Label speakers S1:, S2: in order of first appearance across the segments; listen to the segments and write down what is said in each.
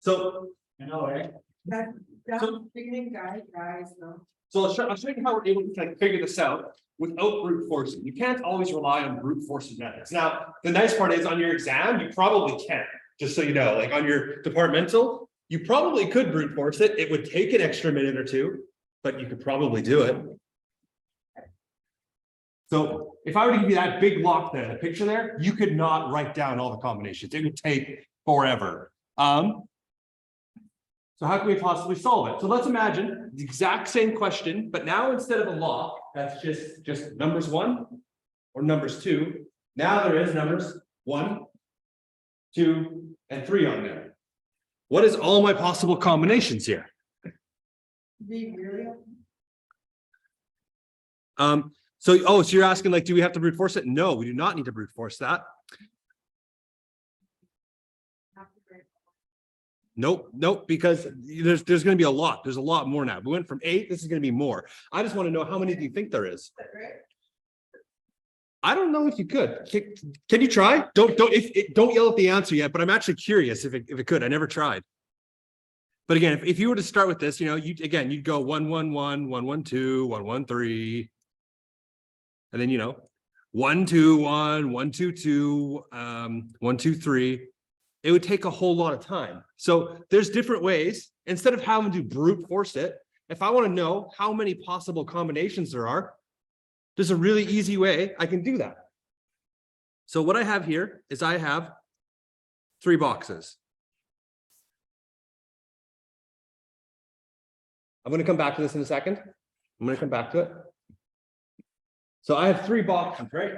S1: So,
S2: I know, eh?
S3: That,
S1: So-
S3: beginning guys, though.
S1: so I'll show you how we're able to kind of figure this out without brute forcing. You can't always rely on brute forcing methods. Now, the nice part is on your exam, you probably can, just so you know, like on your departmental, you probably could brute force it. It would take an extra minute or two, but you could probably do it. So if I were to give you that big block there, the picture there, you could not write down all the combinations. It would take forever. So how can we possibly solve it? So let's imagine the exact same question, but now instead of a lock, that's just numbers 1 or numbers 2. Now there is numbers 1, 2, and 3 on there. What is all my possible combinations here?
S3: Be really.
S1: So you're asking, like, do we have to brute force it? No, we do not need to brute force that. Nope, because there's going to be a lot. There's a lot more now. We went from 8. This is going to be more. I just want to know how many do you think there is? I don't know if you could. Can you try? Don't yell at the answer yet. But I'm actually curious if it could. I never tried. But again, if you were to start with this, you'd go 1 1 1 1 1 2 1 1 3, and then 1 2 1 1 2 2 1 2 3. It would take a whole lot of time. So there's different ways. Instead of having to brute force it, if I want to know how many possible combinations there are, there's a really easy way I can do that. So what I have here is I have 3 boxes. I'm going to come back to this in a second. I'm going to come back to it. So I have 3 boxes, right?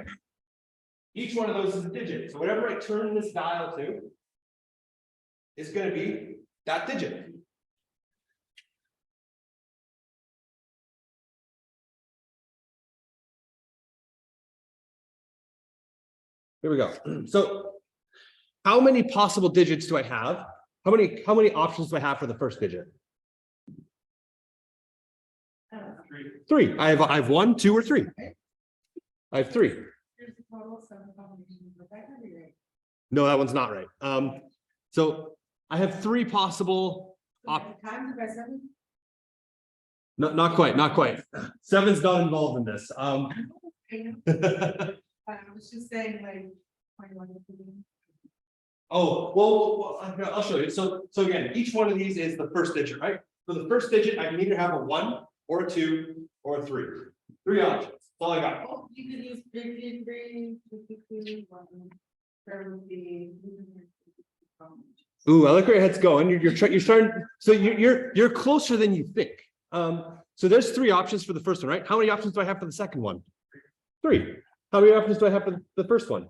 S1: Each one of those is a digit. So whatever I turn this dial to is going to be that digit. Here we go. So how many possible digits do I have? How many options do I have for the first digit? 3. I have 1, 2, or 3. I have 3.
S3: There's a total of 7 combinations, but that could be right.
S1: No, that one's not right. So I have 3 possible.
S3: Times by 7?
S1: Not quite. 7's not involved in this.
S3: I was just saying like 21.
S1: Oh, well, I'll show you. So again, each one of these is the first digit, right? So the first digit, I can either have a 1 or a 2 or a 3. 3 options. That's all I got.
S3: Oh, you could use 53, 52, 1. There would be.
S1: Ooh, I like where your head's going. You're starting. So you're closer than you think. So there's 3 options for the first one, right? How many options do I have for the second one? 3. How many options do I have for the first one?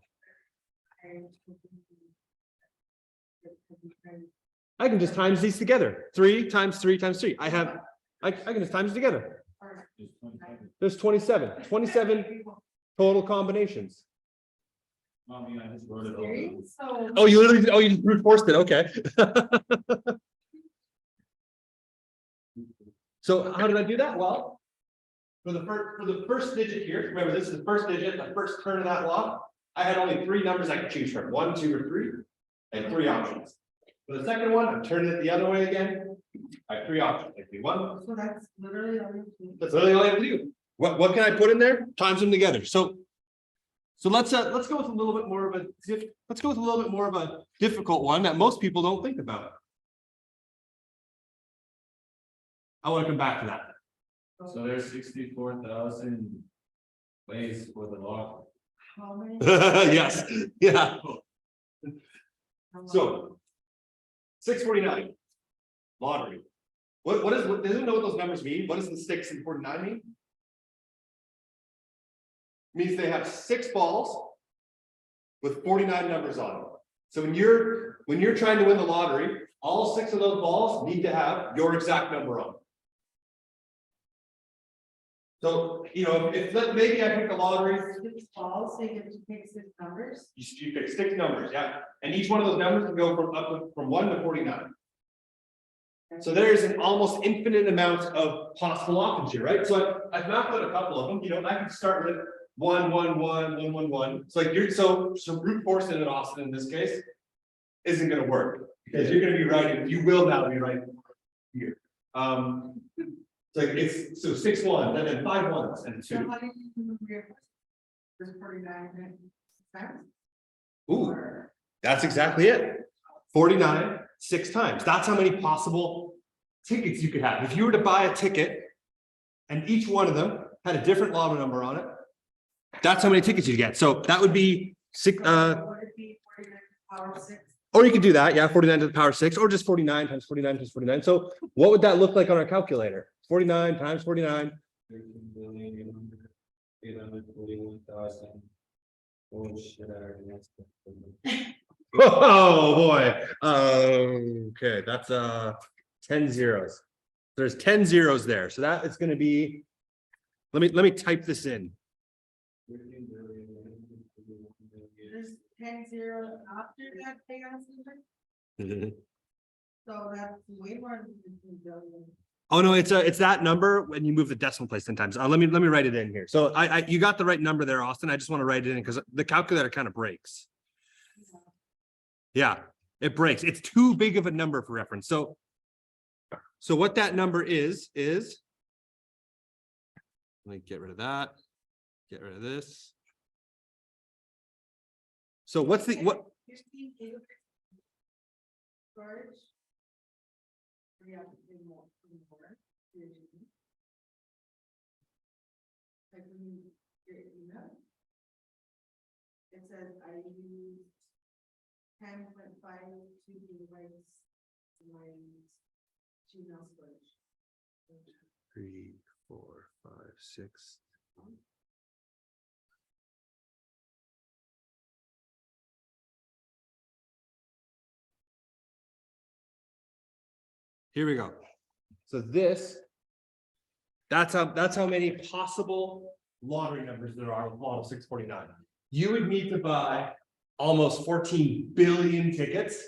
S1: I can just times these together. 3 times 3 times 3. I can just times it together. There's 27. 27 total combinations.
S2: I just wrote it all.
S3: So.
S1: Oh, you just brute forced it. Okay. So how did I do that? Well, for the first digit here, remember this is the first digit, the first turn of that lock. I had only 3 numbers I could choose from, 1, 2, or 3, and 3 options. For the second one, I'm turning it the other way again. I have 3 options. I can do 1.
S3: So that's literally all you do.
S1: That's literally all I have to do. What can I put in there? Times them together. So let's go with a little bit more of a difficult one that most people don't think about. I want to come back to that.
S2: So there's 64,000 ways for the lock.
S3: How many?
S1: Yes. Yeah.
S3: How
S1: So 649. Lottery. What does anyone know what those numbers mean? What does the 6 and 49 mean? It means they have 6 balls with 49 numbers on them. So when you're trying to win the lottery, all 6 of those balls need to have your exact number on them. So, if maybe I pick a lottery,
S3: 6 balls, so you get to pick 6 numbers.
S1: you pick 6 numbers, yeah. And each one of those numbers can go from 1 to 49. So there's an almost infinite amount of possible options here, right? So I've mapped out a couple of them. I can start with 1 1 1 1 1 1. So so brute force it in Austin in this case. isn't gonna work, because you're gonna be writing, you will now be writing here. It's like, it's, so 6 1, and then 5 1s and
S3: So
S1: 2.
S3: how do you remove your? There's 49 times.
S1: Ooh, that's exactly it. 49, 6 times. That's how many possible tickets you could have. If you were to buy a ticket and each one of them had a different lottery number on it, that's how many tickets you get. So that would be 6,
S3: Would it be 49 power 6?
S1: or you could do that, yeah, 49 to the power 6, or just 49 times 49 times 49. So what would that look like on our calculator? 49 times 49.
S2: 13,841,000. Oh shit, I already messed up.
S1: Oh, boy. Okay, that's 10 zeros. There's 10 zeros there. So that is going to be, let me type this in.
S2: 13,841,000,000.
S3: There's 10 zeros after that chaos number, so that's way more than 15 billion.
S1: Oh, no, it's that number when you move the decimal place 10 times. Let me write it in here. So you got the right number there, Austin. I just want to write it in because the calculator kind of breaks. Yeah, it breaks. It's too big of a number for reference. So what that number is, let me get rid of that. Get rid of this. So what's the, what?
S3: 15 gigabits storage. We have to pay more. Like when you get your email, it says I use 10.5 gigabytes in my Gmail storage.
S1: 3, 4, 5, 6. Here we go. So that's how many possible lottery numbers there are with model 649. You would need to buy almost 14 billion tickets.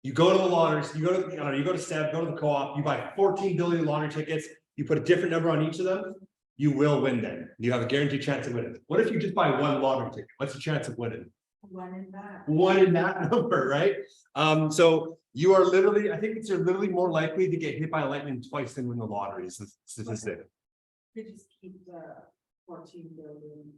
S1: You go to the lotteries, you go to SEB, go to the co-op, you buy 14 billion lottery tickets, you put a different number on each of them, you will win them. You have a guaranteed chance of winning. What if you just buy one lottery ticket? What's the chance of winning?
S3: One in that.
S1: One in that number, right? So you are literally, I think you're literally more likely to get hit by lightning twice than win the lottery is the statistic.
S3: Could just keep the 14 billion.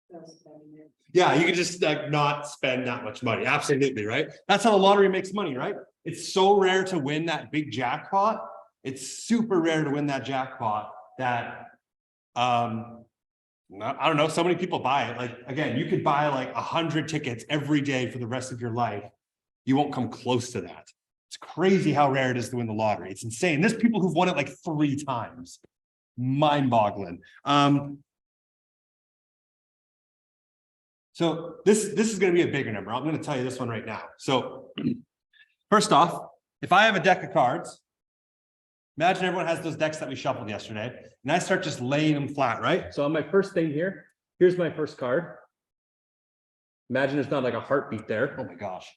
S3: Just spending it.
S1: Yeah, you can just not spend that much money. Absolutely, right? That's how the lottery makes money, right? It's so rare to win that big jackpot. It's super rare to win that jackpot that I don't know, so many people buy it. Like, again, you could buy like 100 tickets every day for the rest of your life. You won't come close to that. It's crazy how rare it is to win the lottery. It's insane. There's people who've won it like 3 times. Mind-boggling. So this is going to be a bigger number. I'm going to tell you this one right now. So first off, if I have a deck of cards, imagine everyone has those decks that we shuffled yesterday, and I start just laying them flat, right? So on my first thing here, here's my first card. Imagine there's not like a heartbeat there. Oh my gosh.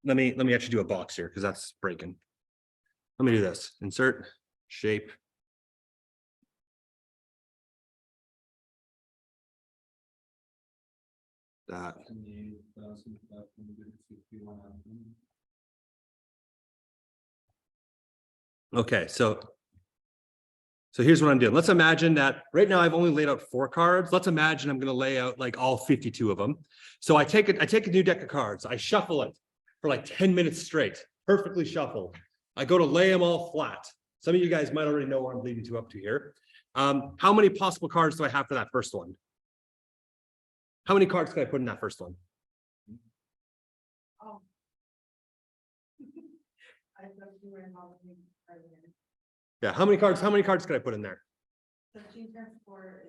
S1: Let me actually do a box here because that's breaking. Let me do this. Insert, shape. That. Okay, so here's what I'm doing. Let's imagine that right now I've only laid out 4 cards. Let's imagine I'm going to lay out like all 52 of them. So I take a new deck of cards. I shuffle it for like 10 minutes straight, perfectly shuffled. I go to lay them all flat. Some of you guys might already know where I'm leading to up to here. How many possible cards do I have for that first one? How many cards can I put in that first one?
S3: Oh. I thought you were involved in president.
S1: Yeah, how many cards can I put in there?
S3: 13 times 4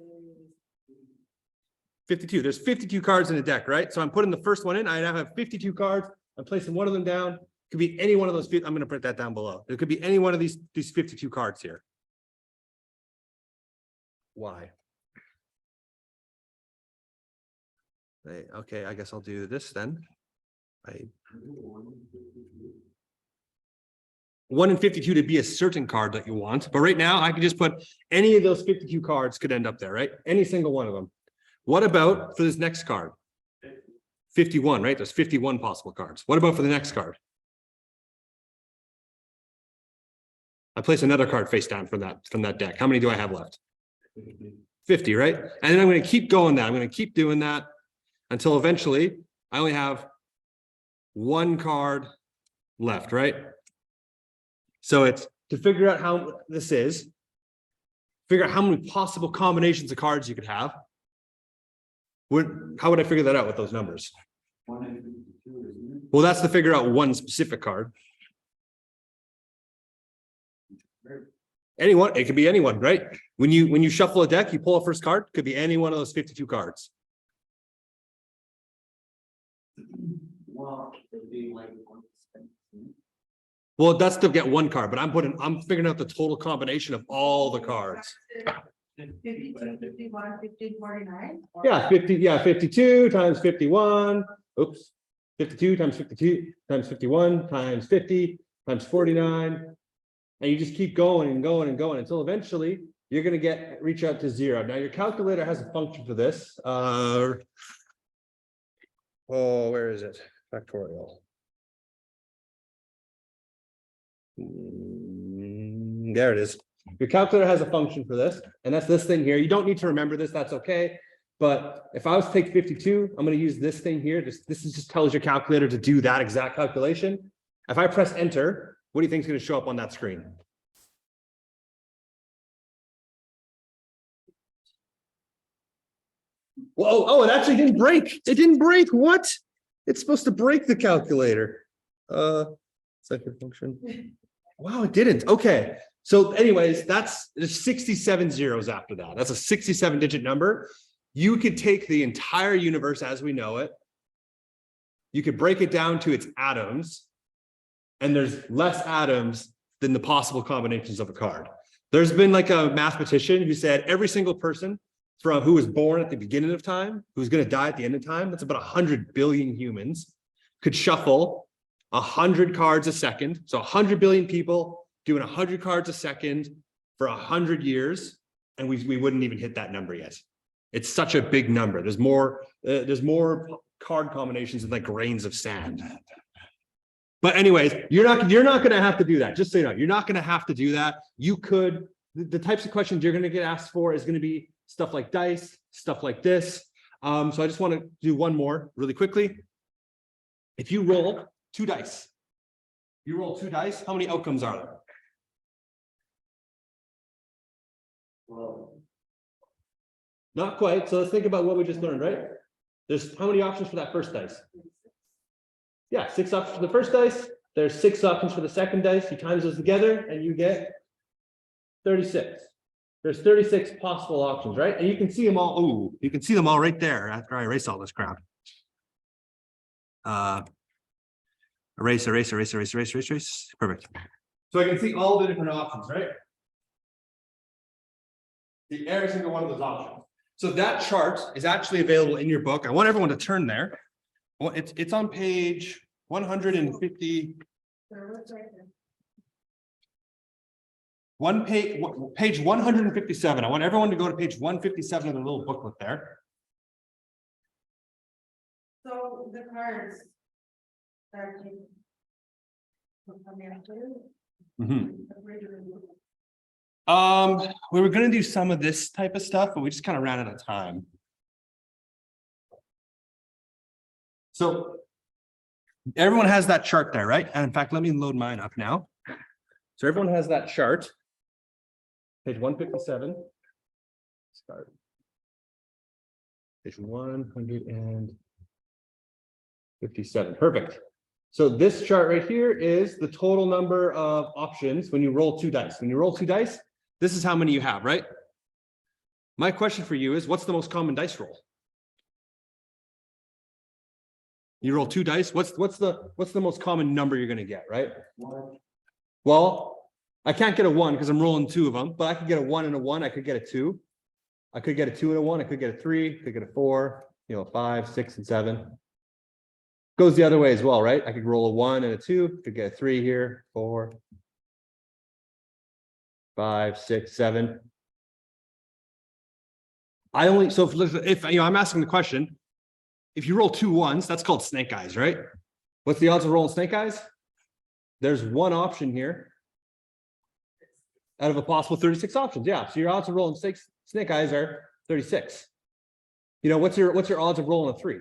S3: is
S1: 52. There's 52 cards in a deck, right? So I'm putting the first one in. I now have 52 cards. I'm placing one of them down. It could be any one of those. I'm going to put that down below. It could be any one of these 52 cards here. Why? Okay, I guess I'll do this then. 1 in 52 to be a certain card that you want. But right now I can just put any of those 52 cards could end up there, right? Any single one of them. What about for this next card? 51, right? There's 51 possible cards. What about for the next card? I place another card face down from that deck. How many do I have left? 50, right? And then I'm going to keep going that. I'm going to keep doing that until eventually I only have one card left, right? So it's to figure out how this is, figure out how many possible combinations of cards you could have. How would I figure that out with those numbers?
S2: 1 and 52, isn't it?
S1: Well, that's to figure out one specific card. Anyone, it could be anyone, right? When you shuffle a deck, you pull a first card, could be any one of those 52 cards.
S2: Well, it'd be like 1%.
S1: Well, that's to get one card, but I'm figuring out the total combination of all the cards.
S3: 52, 51, 50, 49?
S1: Yeah, 52 times 51. Oops. 52 times 52 times 51 times 50 times 49. And you just keep going and going and going until eventually you're going to reach out to 0. Now your calculator has a function for this. Where is it? Factorial. There it is. Your calculator has a function for this, and that's this thing here. You don't need to remember this, that's okay. But if I was to take 52, I'm going to use this thing here. This just tells your calculator to do that exact calculation. If I press enter, what do you think is going to show up on that screen? Whoa, oh, it actually didn't break. It didn't break. What? It's supposed to break the calculator. Second function. Wow, it didn't. Okay. So anyways, there's 67 zeros after that. That's a 67-digit number. You could take the entire universe as we know it. You could break it down to its atoms. And there's less atoms than the possible combinations of a card. There's been like a mathematician who said every single person who was born at the beginning of time, who's going to die at the end of time, that's about 100 billion humans, could shuffle 100 cards a second. So 100 billion people doing 100 cards a second for 100 years, and we wouldn't even hit that number yet. It's such a big number. There's more card combinations than like grains of sand. But anyways, you're not going to have to do that. Just so you know, you're not going to have to do that. You could, the types of questions you're going to get asked for is going to be stuff like dice, stuff like this. So I just want to do one more really quickly. If you roll 2 dice, how many outcomes are there?
S2: Well,
S1: Not quite. So let's think about what we just learned, right? There's how many options for that first dice? Yeah, 6 options for the first dice. There's 6 options for the second dice. You times those together and you get 36. There's 36 possible options, right? And you can see them all. Ooh, you can see them all right there after I erase all this crap. Erase. Perfect. So I can see all the different options, right? See every single one of those options. So that chart is actually available in your book. I want everyone to turn there. Well, it's on page 150. Page 157. I want everyone to go to page 157 of the little booklet there.
S3: So the cards.
S1: We were going to do some of this type of stuff, but we just kind of ran out of time. So everyone has that chart there, right? And in fact, let me load mine up now. So everyone has that chart. Page 157. Start. Page 157. Perfect. So this chart right here is the total number of options when you roll 2 dice. When you roll 2 dice, this is how many you have, right? My question for you is, what's the most common dice roll? You roll 2 dice. What's the most common number you're going to get, right?
S2: 1.
S1: Well, I can't get a 1 because I'm rolling 2 of them, but I could get a 1 and a 1. I could get a 2. I could get a 2 and a 1. I could get a 3. I could get a 4. 5, 6, and 7. Goes the other way as well, right? I could roll a 1 and a 2. Could get a 3 here. 4, 5, 6, 7. So if I'm asking the question, if you roll 2 ones, that's called snake eyes, right? What's the odds of rolling snake eyes? There's one option here out of a possible 36 options. Yeah, so your odds of rolling snake eyes are 36. You know, what's your odds of rolling a 3?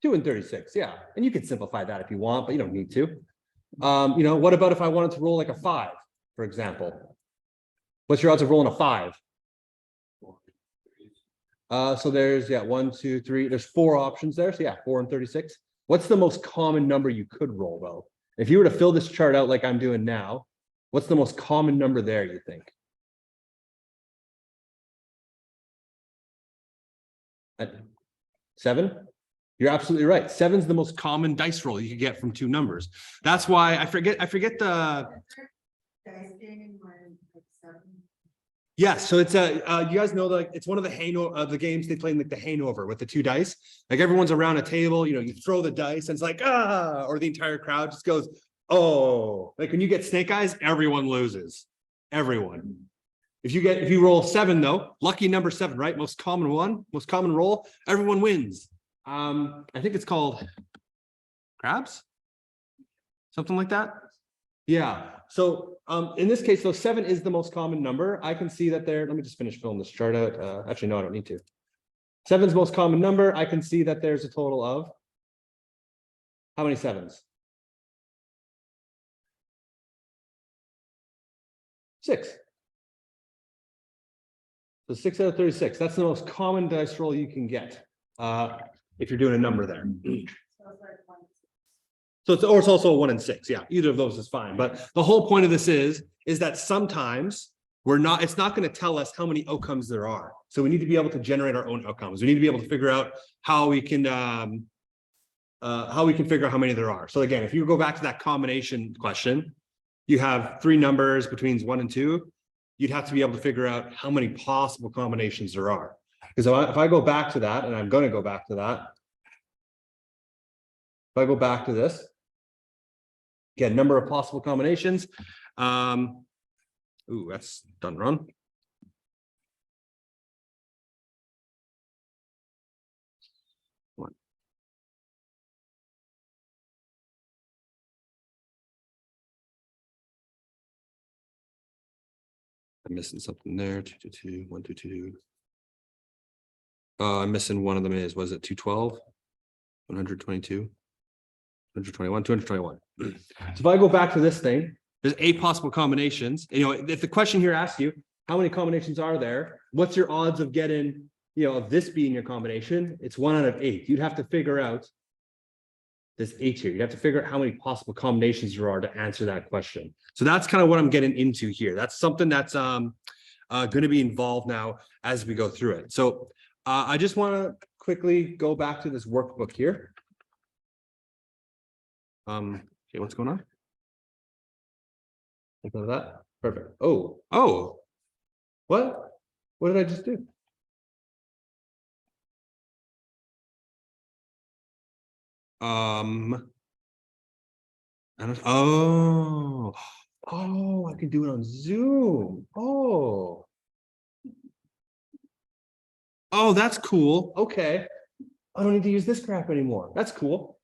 S1: 2 in 36, yeah. And you can simplify that if you want, but you don't need to. You know, what about if I wanted to roll like a 5, for example? What's your odds of rolling a 5? So there's, yeah, 1, 2, 3, there's 4 options there. So yeah, 4 and 36. What's the most common number you could roll though? If you were to fill this chart out like I'm doing now, what's the most common number there, you think? At 7? You're absolutely right. 7's the most common dice roll you could get from 2 numbers. That's why I forget the.
S3: Dice game, like 7.
S1: Yeah, so it's you guys know that it's one of the the games they play in like the hangover with the 2 dice. Like everyone's around a table, you know, you throw the dice and it's like or the entire crowd just goes, oh, like when you get snake eyes, everyone loses. Everyone. If you roll 7 though, lucky number 7, right? Most common roll, everyone wins. I think it's called crabs, something like that. Yeah. So in this case, though, 7 is the most common number. I can see that there. Let me just finish filling this chart out. Actually, no, I don't need to. 7's most common number. I can see that there's a total of how many 7s? 6. So 6 out of 36. That's the most common dice roll you can get if you're doing a number there. So it's also a 1 and 6. Yeah, either of those is fine. But the whole point of this is that sometimes it's not going to tell us how many outcomes there are. So we need to be able to generate our own outcomes. We need to be able to figure out how we can figure out how many there are. So again, if you go back to that combination question, you have 3 numbers between 1 and 2. You'd have to be able to figure out how many possible combinations there are. Because if I go back to that, and I'm going to go back to that. If I go back to this, again, number of possible combinations. Ooh, that's done wrong. I'm missing something there. 2, 2, 2, 1, 2, 2. I'm missing one of them was it 212, 122, 121, 221. So if I go back to this thing, there's 8 possible combinations. You know, if the question here asks you, how many combinations are there? What's your odds of getting, you know, of this being your combination? It's 1 out of 8. You'd have to figure out this 8 here. You'd have to figure out how many possible combinations there are to answer that question. So that's kind of what I'm getting into here. That's something that's going to be involved now as we go through it. So I just want to quickly go back to this workbook here. Okay, what's going on? Look at that. Perfect. Oh, what? What did I just do? I don't. Oh, I can do it on Zoom. Oh, that's cool. Okay. I don't need to use this crap anymore. That's cool.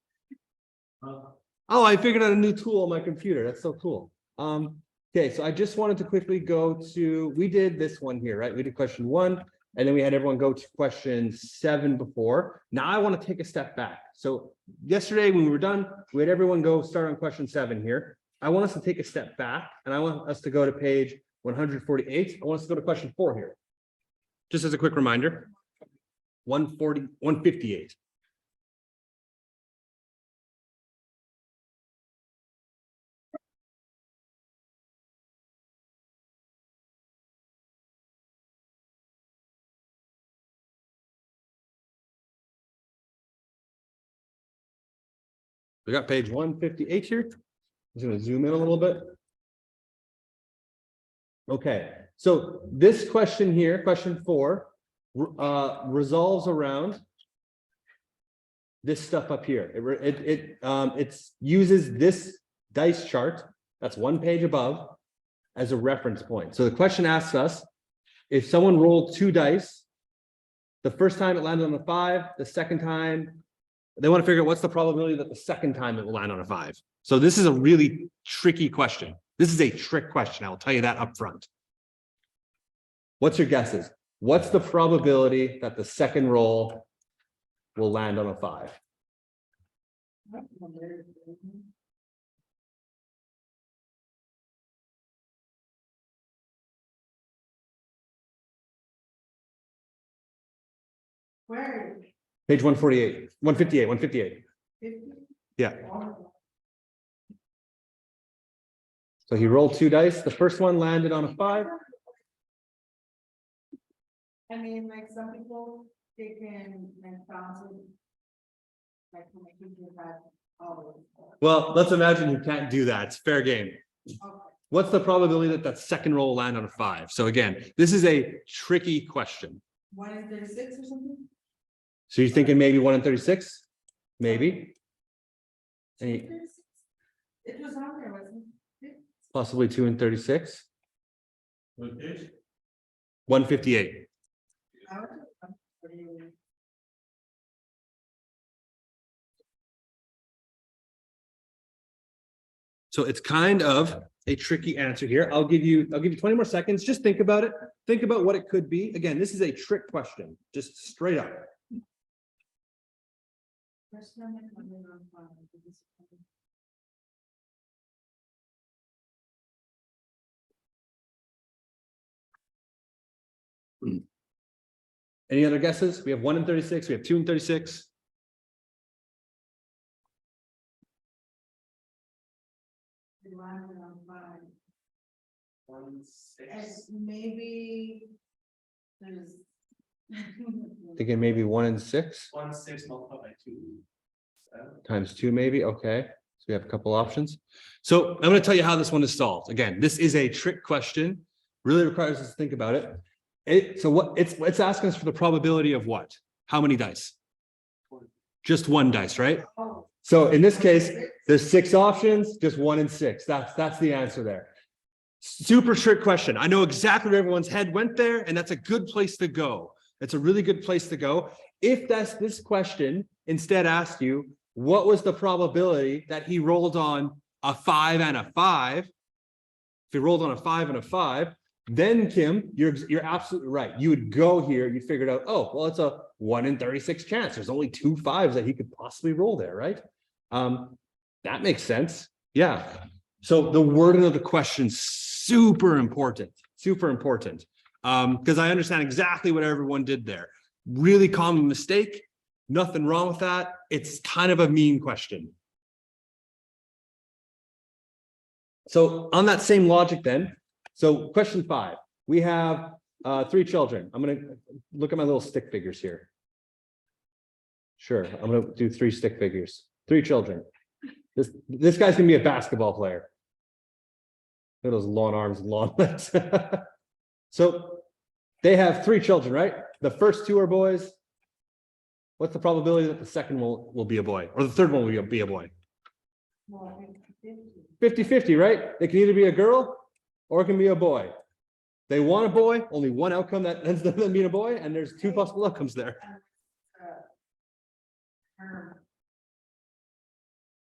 S1: Oh, I figured out a new tool on my computer. That's so cool. Okay, so I just wanted to quickly go to, we did this one here, right? We did question 1, and then we had everyone go to question 7 before. Now I want to take a step back. So yesterday when we were done, we had everyone go start on question 7 here. I want us to take a step back, and I want us to go to page 148. I want us to go to question 4 here. Just as a quick reminder, 158. We got page 158 here. I'm just going to zoom in a little bit. Okay, so this question here, question 4, resolves around this stuff up here. It uses this dice chart that's 1 page above as a reference point. So the question asks us, if someone rolled 2 dice, the first time it landed on a 5, the second time, they want to figure out what's the probability that the second time it will land on a 5. So this is a really tricky question. This is a trick question. I will tell you that up front. What's your guesses? What's the probability that the second roll will land on a 5?
S3: Where?
S1: Page 148, 158, 158.
S3: 50?
S1: Yeah. So he rolled 2 dice. The first one landed on a 5.
S3: I mean, like some people, they can like bounce it. Like when they can do that.
S1: Well, let's imagine you can't do that. It's fair game.
S3: Okay.
S1: What's the probability that that second roll will land on a 5? So again, this is a tricky question.
S3: 1 in 36 or something?
S1: So you're thinking maybe 1 in 36? Maybe. Any,
S3: It was on there, wasn't it?
S1: possibly 2 in 36?
S2: What page?
S1: 158.
S3: I would just- what do you-
S1: So it's kind of a tricky answer here. I'll give you 20 more seconds. Just think about it. Think about what it could be. Again, this is a trick question, just straight up.
S3: First time I come in on fire, this-
S1: Any other guesses? We have 1 in 36. We have 2 in 36.
S3: it landed on fire.
S2: 1,
S3: And
S2: 6.
S3: maybe there's.
S1: Thinking maybe 1 in 6
S2: 1, 6 multiplied by 2. 7.
S1: times 2, maybe. Okay. So we have a couple options. So I'm going to tell you how this one is solved. Again, this is a trick question. Really requires us to think about it. So what it's asking us for the probability of what? How many dice? Just 1 dice, right?
S3: Oh.
S1: So in this case, there's 6 options, just 1 in 6. That's the answer there. Super trick question. I know exactly where everyone's head went there, and that's a good place to go. It's a really good place to go. If this question instead asked you, what was the probability that he rolled on a 5 and a 5? If he rolled on a 5 and a 5, then Kim, you're absolutely right. You would go here, you figured out, oh, well, it's a 1 in 36 chance. There's only 2 5s that he could possibly roll there, right? That makes sense. Yeah. So the wording of the question, super important, because I understand exactly what everyone did there. Really common mistake. Nothing wrong with that. It's kind of a mean question. So on that same logic then, so question 5, we have 3 children. I'm going to look at my little stick figures here. Sure, I'm going to do 3 stick figures, 3 children. This guy's going to be a basketball player. Look at those long arms and long legs. So they have 3 children, right? The first 2 are boys. What's the probability that the second will be a boy, or the third one will be a boy? 50-50, right? They can either be a girl or it can be a boy. They want a boy, only 1 outcome that ends up being a boy, and there's 2 possible outcomes there.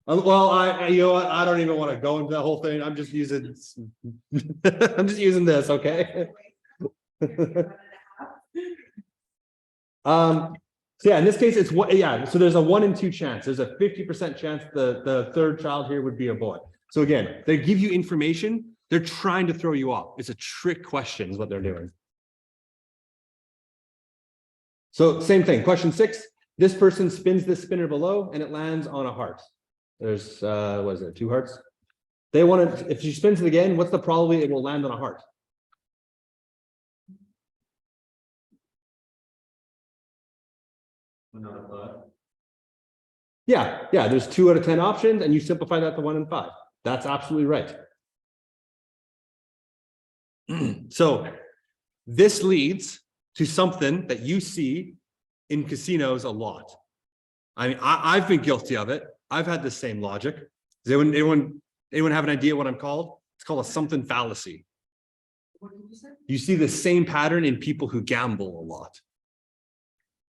S1: Well, you know what? I don't even want to go into that whole thing. I'm just using this, okay? So yeah, in this case, it's what, yeah. So there's a 1 in 2 chance. There's a 50% chance the third child here would be a boy. So again, they give you information. They're trying to throw you off. It's a trick question is what they're doing. So same thing. Question 6. This person spins this spinner below and it lands on a heart. There's what is it? 2 hearts. They want to, if she spins it again, what's the probability it will land on a heart?
S2: Another 5.
S1: Yeah, there's 2 out of 10 options, and you simplify that to 1 in 5. That's absolutely right. So this leads to something that you see in casinos a lot. I mean, I've been guilty of it. I've had the same logic. Does anyone have an idea what I'm called? It's called a something fallacy.
S3: What did you say?
S1: You see the same pattern in people who gamble a lot.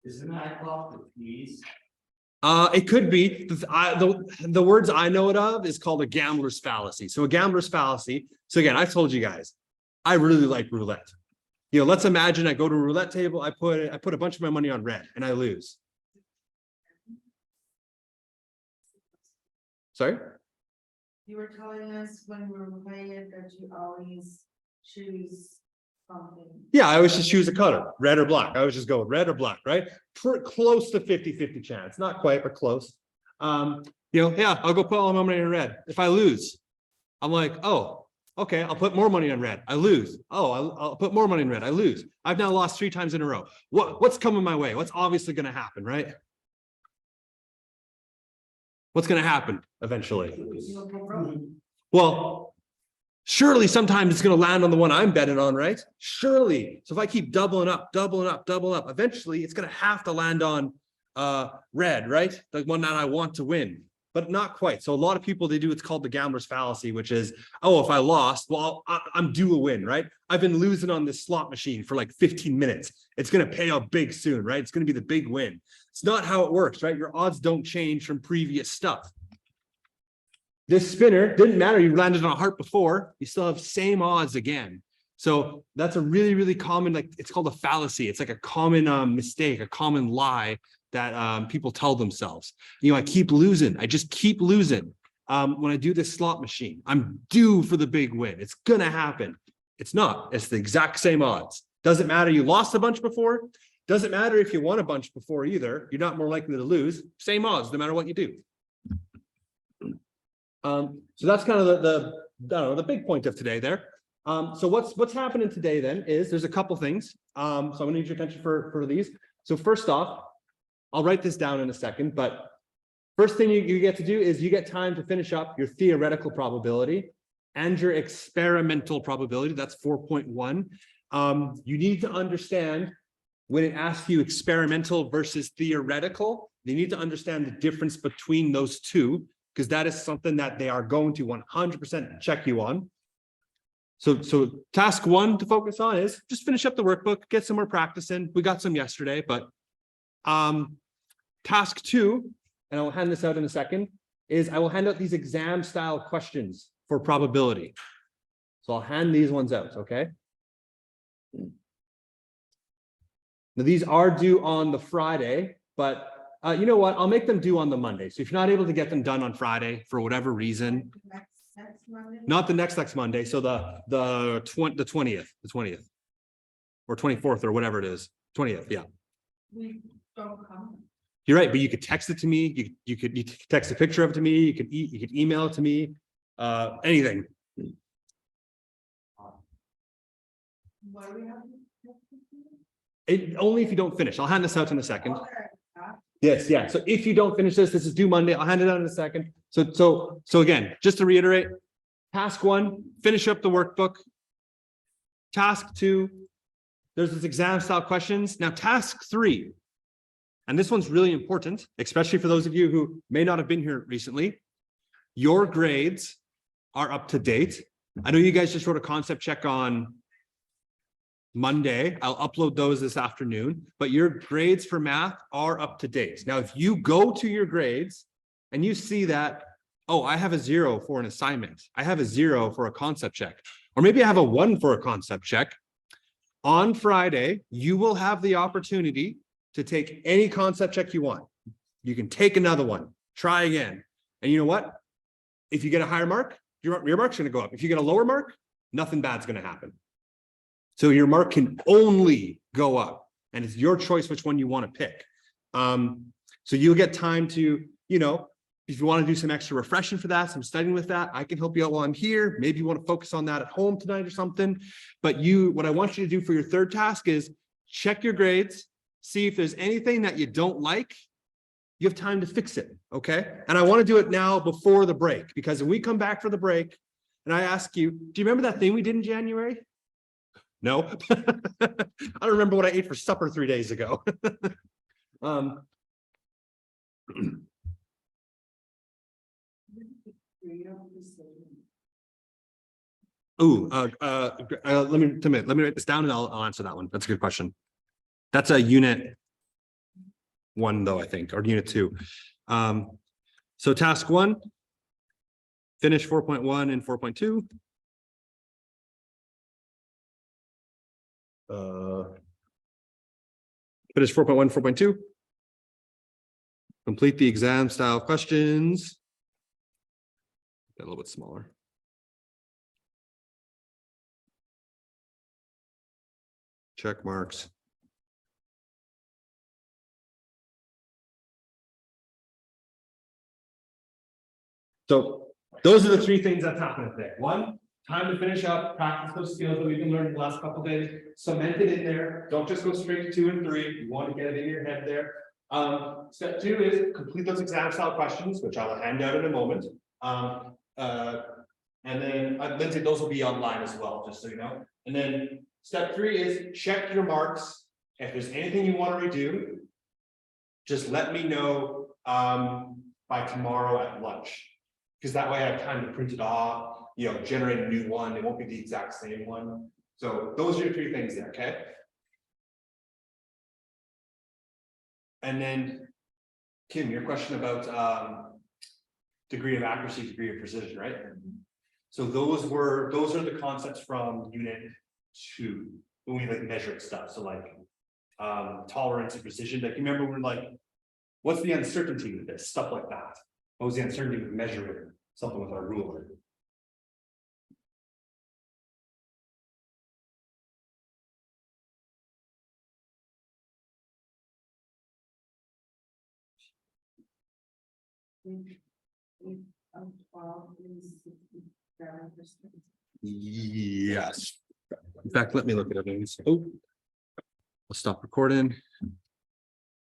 S2: Isn't that called the fees?
S1: It could be. The words I know it of is called a gambler's fallacy. So a gambler's fallacy. So again, I've told you guys, I really like roulette. You know, let's imagine I go to a roulette table, I put a bunch of my money on red and I lose. Sorry?
S3: You were telling us when we were playing it that you always choose something.
S1: Yeah, I always just choose a color, red or black. I always just go with red or black, right? Close to 50-50 chance. Not quite, but close. Yeah, I'll go put all my money in red. If I lose, I'm like, oh, okay, I'll put more money on red. I lose. Oh, I'll put more money in red. I lose. I've now lost 3 times in a row. What's coming my way? What's obviously going to happen, right? What's going to happen eventually?
S3: You'll go broke.
S1: Well, surely sometimes it's going to land on the one I'm betting on, right? Surely. So if I keep doubling up, eventually it's going to have to land on red, right? The one that I want to win, but not quite. So a lot of people, they do what's called the gambler's fallacy, which is, oh, if I lost, well, I'm due a win, right? I've been losing on this slot machine for like 15 minutes. It's going to pay out big soon, right? It's going to be the big win. It's not how it works, right? Your odds don't change from previous stuff. This spinner didn't matter. You landed on a heart before, you still have same odds again. So that's a really, really common, like it's called a fallacy. It's like a common mistake, a common lie that people tell themselves. You know, I keep losing. I just keep losing. When I do this slot machine, I'm due for the big win. It's gonna happen. It's not. It's the exact same odds. Doesn't matter. You lost a bunch before. Doesn't matter if you won a bunch before either. You're not more likely to lose. Same odds, no matter what you do. So that's kind of I don't know, the big point of today there. So what's happening today then is there's a couple things. So I'm gonna need your attention for these. So first off, I'll write this down in a second, but first thing you get to do is you get time to finish up your theoretical probability and your experimental probability. That's 4.1. You need to understand when it asks you experimental versus theoretical, you need to understand the difference between those two, because that is something that they are going to 100% check you on. So task 1 to focus on is just finish up the workbook, get some more practice in. We got some yesterday, but task 2, and I'll hand this out in a second, is I will hand out these exam style questions for probability. So I'll hand these ones out, okay? Now these are due on the Friday, but you know what? I'll make them due on the Monday. So if you're not able to get them done on Friday for whatever reason,
S3: Next Monday?
S1: not the next Monday, so the 20th or 24th or whatever it is, 20th, yeah.
S3: We don't come.
S1: You're right, but you could text it to me. You could text a picture of it to me. You could email it to me. Anything.
S3: Why do we have?
S1: Only if you don't finish. I'll hand this out in a second.
S3: Okay.
S1: Yes, yeah. So if you don't finish this is due Monday. I'll hand it out in a second. So again, just to reiterate, task 1, finish up the workbook. Task 2, there's this exam style questions. Now task 3, and this one's really important, especially for those of you who may not have been here recently. Your grades are up to date. I know you guys just wrote a concept check on Monday. I'll upload those this afternoon, but your grades for math are up to date. Now, if you go to your grades and you see that, oh, I have a 0 for an assignment, I have a 0 for a concept check, or maybe I have a 1 for a concept check, on Friday, you will have the opportunity to take any concept check you want. You can take another one, try again. And you know what? If you get a higher mark, your mark's going to go up. If you get a lower mark, nothing bad's going to happen. So your mark can only go up, and it's your choice which one you want to pick. So you'll get time to, you know, if you want to do some extra refreshing for that, some studying with that, I can help you out while I'm here. Maybe you want to focus on that at home tonight or something. But what I want you to do for your third task is check your grades, see if there's anything that you don't like. You have time to fix it, okay? And I want to do it now before the break, because when we come back for the break and I ask you, do you remember that thing we did in January? No, I don't remember what I ate for supper 3 days ago. Ooh, let me write this down and I'll answer that one. That's a good question. That's a unit 1 though, I think, or unit 2. So task 1. Finish 4.1 and 4.2. Finish 4.1, 4.2. Complete the exam style questions. Get a little bit smaller. Check marks. So those are the 3 things that's happening today. 1, time to finish up, practice those skills that we've been learning the last couple of days, cement it in there. Don't just go straight to 2 and 3. You want to get it in your head there. Step 2 is complete those exam style questions, which I'll hand out in a moment. And then Lindsay, those will be online as well, just so you know. And then step 3 is check your marks. If there's anything you want to redo, just let me know by tomorrow at lunch. Because that way I have time to print it off, generate a new one. It won't be the exact same one. So those are your 3 things there, okay? And then, Kim, your question about degree of accuracy, degree of precision, right? So those are the concepts from unit 2 when we measured stuff. So tolerance and precision. Like, you remember we're what's the uncertainty with this? Stuff like that. What was the uncertainty with measuring something with our ruler? Yes. In fact, let me look at it. Oh, I'll stop recording.